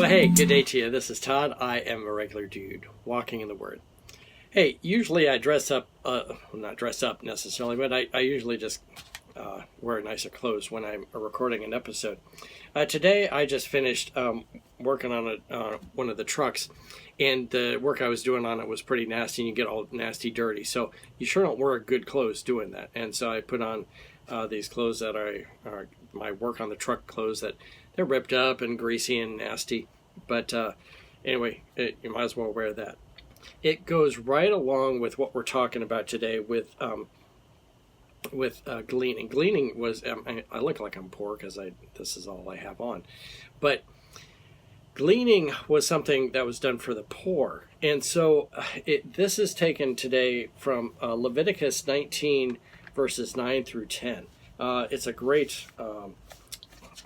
Well, hey, good day to you. This is Todd. I am a regular dude walking in the Word. Hey, usually I dress up, not dress up necessarily, but I usually just wear nicer clothes when I'm recording an episode. Today I just finished working on one of the trucks, and the work I was doing on it was pretty nasty, and you get all nasty dirty. So you sure don't wear good clothes doing that. And so I put on these clothes that are my work on the truck clothes that they're ripped up and greasy and nasty. But anyway, you might as well wear that. It goes right along with what we're talking about today with gleaning. Gleaning was I look like I'm poor because this is all I have on, but gleaning was something that was done for the poor, and so this is taken today from Leviticus 19 verses 9 through 10. It's a great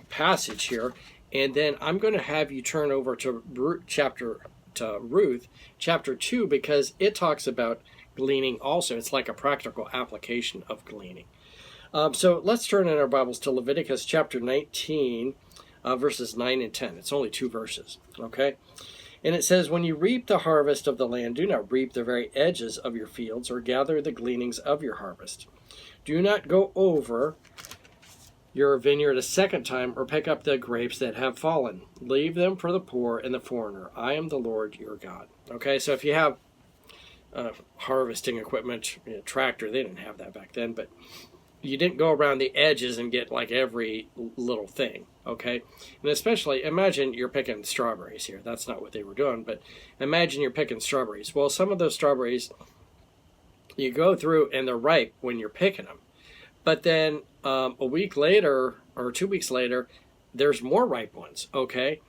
passage here, and then I'm going to have you turn over to Ruth chapter 2, because it talks about gleaning also. It's like a practical application of gleaning. So let's turn in our Bibles to Leviticus chapter 19, verses 9 and 10. It's only 2 verses, okay? And it says, "When you reap the harvest of the land, do not reap the very edges of your fields or gather the gleanings of your harvest. Do not go over your vineyard a second time or pick up the grapes that have fallen. Leave them for the poor and the foreigner. I am the Lord your God." Okay, so if you have harvesting equipment, tractor, they didn't have that back then, but you didn't go around the edges and get like every little thing, okay? And especially, imagine you're picking strawberries here. That's not what they were doing, but imagine you're picking strawberries. Well, some of those strawberries, you go through and they're ripe when you're picking them. But then a week later or 2 weeks later, there's more ripe ones, okay?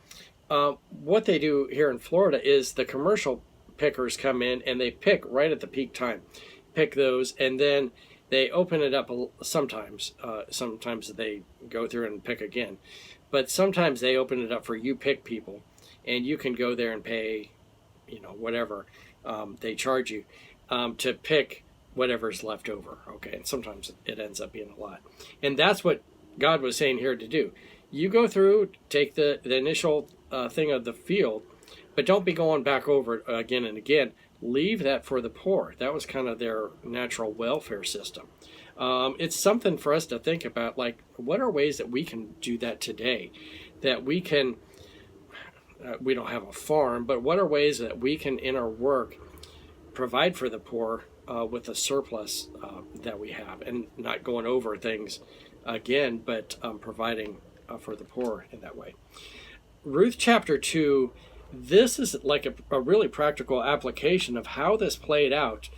What they do here in Florida is the commercial pickers come in and they pick right at the peak time. Pick those, and then they open it up sometimes. Sometimes they go through and pick again. But sometimes they open it up for you pick people, and you can go there and pay, whatever they charge you to pick whatever's left over, okay? And sometimes it ends up being a lot. And that's what God was saying here to do. You go through, take the initial thing of the field, but don't be going back over it again and again. Leave that for the poor. That was kind of their natural welfare system. It's something for us to think about, like, what are ways that we can do that today? That we can, we don't have a farm, but what are ways that we can, in our work, provide for the poor with the surplus that we have, and not going over things again, but providing for the poor in that way. Ruth chapter 2, this is like a really practical application of how this played out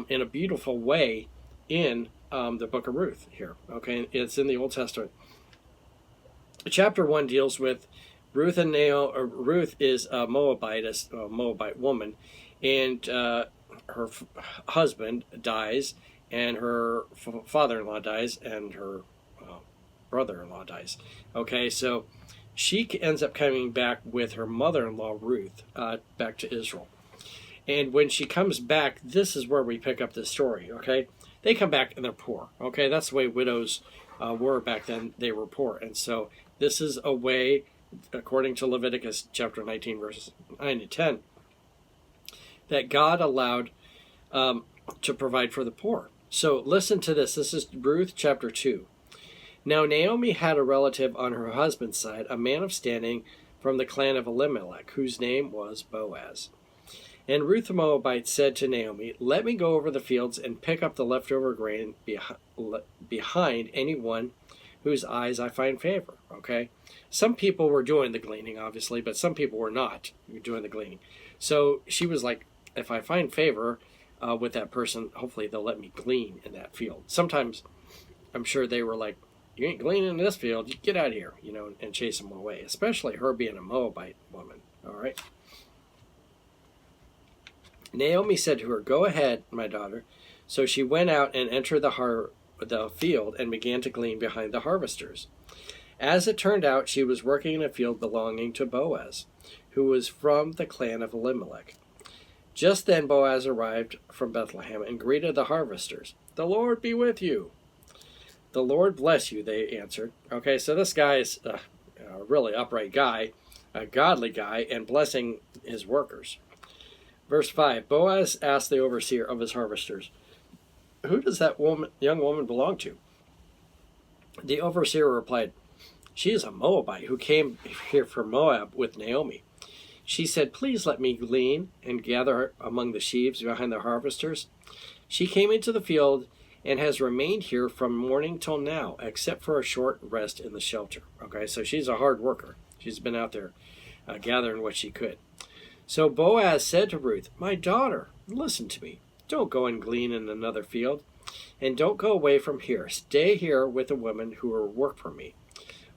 in a beautiful way in the book of Ruth here. Okay, it's in the Old Testament. Chapter 1 deals with Ruth and Naomi. Ruth is a Moabite woman, and her husband dies, and her father-in-law dies, and her brother-in-law dies. Okay, so she ends up coming back with her mother-in-law, Ruth, back to Israel. And when she comes back, this is where we pick up this story, okay? They come back and they're poor, okay? That's the way widows were back then. They were poor. And so this is a way, according to Leviticus chapter 19, verses 9 to 10, that God allowed to provide for the poor. So listen to this. This is Ruth chapter 2. "Now Naomi had a relative on her husband's side, a man of standing from the clan of Elimelech, whose name was Boaz. And Ruth the Moabite said to Naomi, 'Let me go over the fields and pick up the leftover grain behind anyone whose eyes I find favor.'" Okay? Some people were doing the gleaning, obviously, but some people were not doing the gleaning. So she was like, if I find favor with that person, hopefully they'll let me glean in that field. Sometimes I'm sure they were like, "You ain't gleaning in this field, you get out of here," and chase them away, especially her being a Moabite woman, all right? Naomi said to her, "Go ahead, my daughter." So she went out and entered the field and began to glean behind the harvesters. As it turned out, she was working in a field belonging to Boaz, who was from the clan of Elimelech. Just then Boaz arrived from Bethlehem and greeted the harvesters. "The Lord be with you." "The Lord bless you," they answered. Okay, so this guy is a really upright guy, a godly guy, and blessing his workers. Verse 5, Boaz asked the overseer of his harvesters, "Who does that young woman belong to?" The overseer replied, "She is a Moabite who came here from Moab with Naomi. She said, 'Please let me glean and gather among the sheaves behind the harvesters.' She came into the field and has remained here from morning till now, except for a short rest in the shelter." Okay, so she's a hard worker. She's been out there gathering what she could. So Boaz said to Ruth, "My daughter, listen to me. Don't go and glean in another field, and don't go away from here. Stay here with the women who will work for me.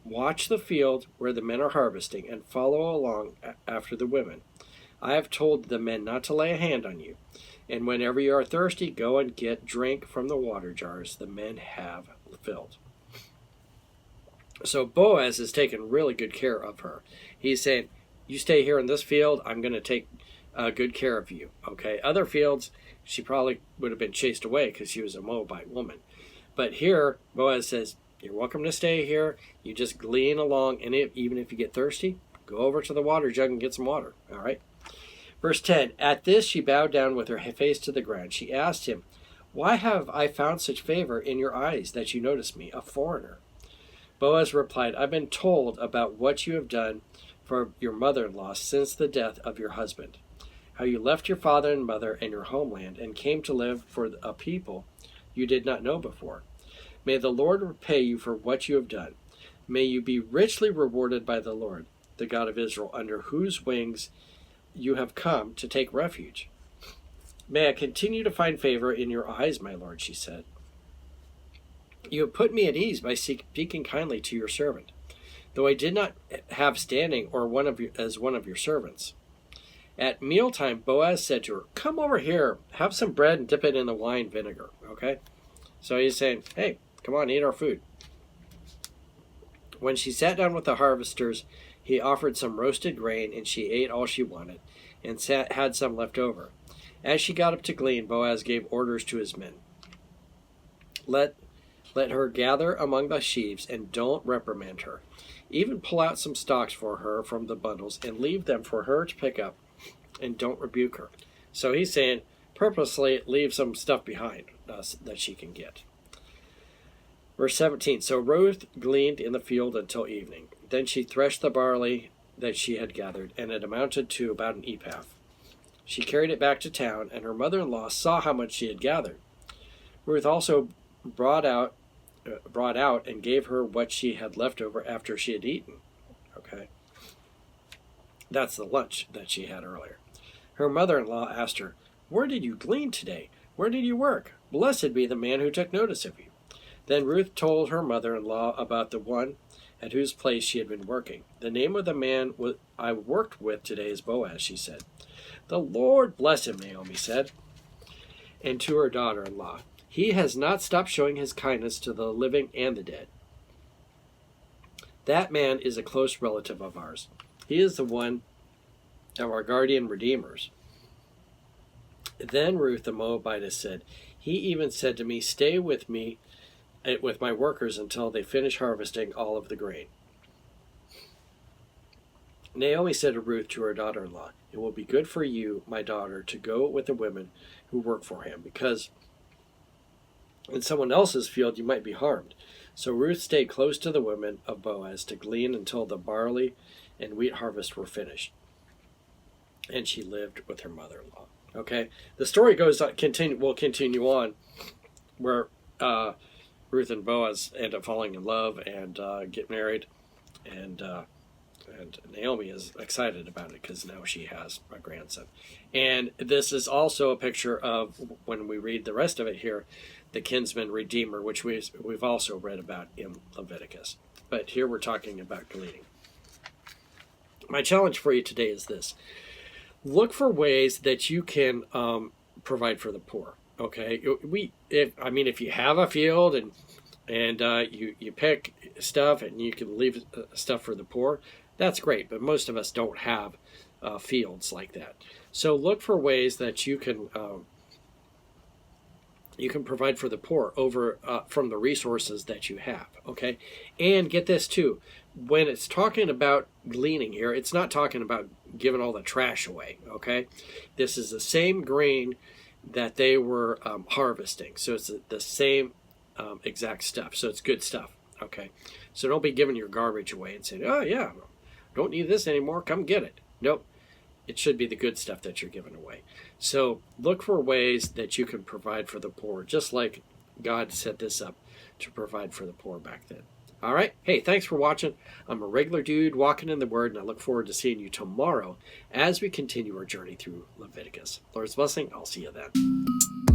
Watch the field where the men are harvesting, and follow along after the women. I have told the men not to lay a hand on you. And whenever you are thirsty, go and get drink from the water jars the men have filled." So Boaz is taking really good care of her. He's saying, "You stay here in this field, I'm going to take good care of you." Okay, other fields, she probably would have been chased away because she was a Moabite woman. But here, Boaz says, "You're welcome to stay here. You just glean along, and even if you get thirsty, go over to the water jug and get some water." All right. Verse 10, At this she bowed down with her face to the ground. She asked him, "Why have I found such favor in your eyes that you notice me, a foreigner?" Boaz replied, "I've been told about what you have done for your mother-in-law since the death of your husband, how you left your father and mother and your homeland and came to live for a people you did not know before. May the Lord repay you for what you have done. May you be richly rewarded by the Lord, the God of Israel, under whose wings you have come to take refuge. May I continue to find favor in your eyes, my lord," she said. "You have put me at ease by speaking kindly to your servant, though I did not have standing or as one of your servants." At mealtime, Boaz said to her, "Come over here, have some bread and dip it in the wine vinegar." Okay? So he's saying, "Hey, come on, eat our food." When she sat down with the harvesters, he offered some roasted grain, and she ate all she wanted, and had some left over. As she got up to glean, Boaz gave orders to his men. Let her gather among the sheaves, and don't reprimand her. Even pull out some stalks for her from the bundles, and leave them for her to pick up, and don't rebuke her." So he's saying, purposely leave some stuff behind that she can get. Verse 17, So Ruth gleaned in the field until evening. Then she threshed the barley that she had gathered, and it amounted to about an ephah. She carried it back to town, and her mother-in-law saw how much she had gathered. Ruth also brought out and gave her what she had left over after she had eaten. Okay, that's the lunch that she had earlier. Her mother-in-law asked her, "Where did you glean today? Where did you work? Blessed be the man who took notice of you." Then Ruth told her mother-in-law about the one at whose place she had been working. "The name of the man I worked with today is Boaz," she said. "The Lord bless him," Naomi said. And to her daughter-in-law, "He has not stopped showing his kindness to the living and the dead. That man is a close relative of ours. He is the one of our guardian redeemers." Then Ruth the Moabitess said, "He even said to me, 'Stay with me, with my workers until they finish harvesting all of the grain.'" Naomi said to Ruth, to her daughter-in-law, "It will be good for you, my daughter, to go with the women who work for him, because in someone else's field you might be harmed." So Ruth stayed close to the women of Boaz to glean until the barley and wheat harvest were finished. And she lived with her mother-in-law. Okay, the story will continue on, where Ruth and Boaz end up falling in love and get married, and Naomi is excited about it because now she has a grandson. And this is also a picture of, when we read the rest of it here, the kinsman redeemer, which we've also read about in Leviticus. But here we're talking about gleaning. My challenge for you today is this: look for ways that you can provide for the poor. Okay, if you have a field and you pick stuff and you can leave stuff for the poor, that's great. But most of us don't have fields like that. So look for ways that you can provide for the poor over from the resources that you have. Okay, and get this too: when it's talking about gleaning here, it's not talking about giving all the trash away, okay? This is the same grain that they were harvesting. So it's the same exact stuff. So it's good stuff, okay? So don't be giving your garbage away and saying, oh, yeah, don't need this anymore. Come get it. Nope. It should be the good stuff that you're giving away. So look for ways that you can provide for the poor, just like God set this up to provide for the poor back then. All right. Hey, thanks for watching. I'm a regular dude walking in the Word, and I look forward to seeing you tomorrow as we continue our journey through Leviticus. Lord's blessing. I'll see you then.